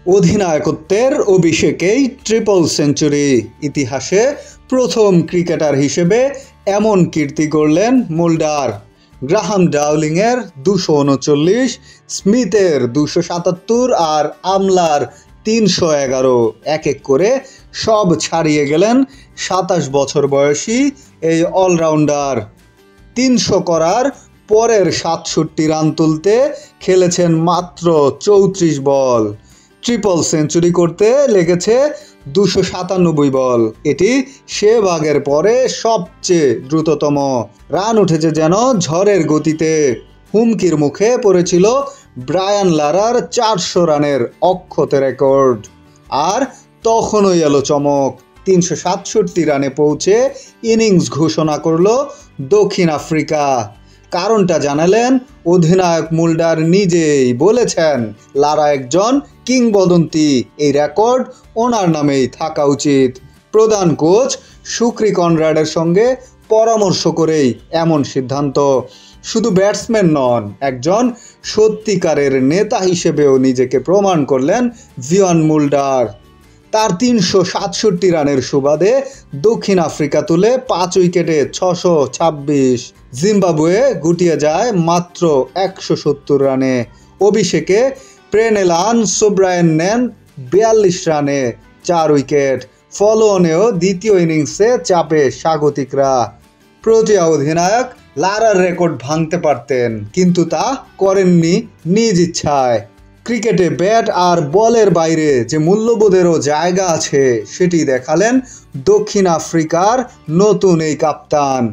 অধিনায়কত্বের অভিষেকেই triple century. ইতিহাসে প্রথম cricketer হিসেবে এমন কীর্তি গড়লেন মুল্ডার। গ্রাহাম ডাউলিংয়ের 239, স্মিথের 277 আর আমলার 311 এক এক করে সব ছাড়িয়ে গেলেন 27 বছর বয়সী এই অলরাউন্ডার। 300 করার পরের 67 রান তুলতে খেলেছেন মাত্র 34 বল। ট্রিপল সেঞ্চুরি করতে লেগেছে 297 বল। এটি শেহবাগের পরে সবচেয়ে দ্রুততম। রান উঠেছে যেন ঝড়ের গতিতে। হুমকির মুখে পড়েছিল ব্রায়ান লারার 400 রানের অক্ষত রেকর্ড। আর তখনই এলো চমক। 367 রানে পৌঁছে ইনিংস ঘোষণা করল দক্ষিণ আফ্রিকা। কারণটা জানালেন অধিনায়ক মুল্ডার নিজেই। বলেছেন, লারা একজন কিংবদন্তি, এই রেকর্ড ওনার নামেই থাকা উচিত। প্রধান কোচ শুক্রি কনরাডের সঙ্গে পরামর্শ করেই এমন সিদ্ধান্ত। শুধু ব্যাটসম্যান নন, একজন সত্যিকারের নেতা হিসেবেও নিজেকে প্রমাণ করলেন ভিয়ান মুল্ডার। তার 367 রানের সুবাদে দক্ষিণ আফ্রিকা তুলে 5 উইকেটে 626। জিম্বাবুয়ে গুটিয়ে যায় মাত্র 170 রানে। অভিষেকে প্রেনেলান সোব্রায়েন নেন 42 রানে 4 উইকেট। ফলোঅনেও দ্বিতীয় ইনিংসে চাপে স্বাগতিকরা। প্রোটিয়া অধিনায়ক লারার রেকর্ড ভাঙতে পারতেন, কিন্তু তা করেননি নিজ ইচ্ছায়। ক্রিকেটে ব্যাট আর বলের বাইরে যে মূল্যবোধেরও জায়গা আছে, সেটি দেখালেন দক্ষিণ আফ্রিকার নতুন এই কাপ্তান।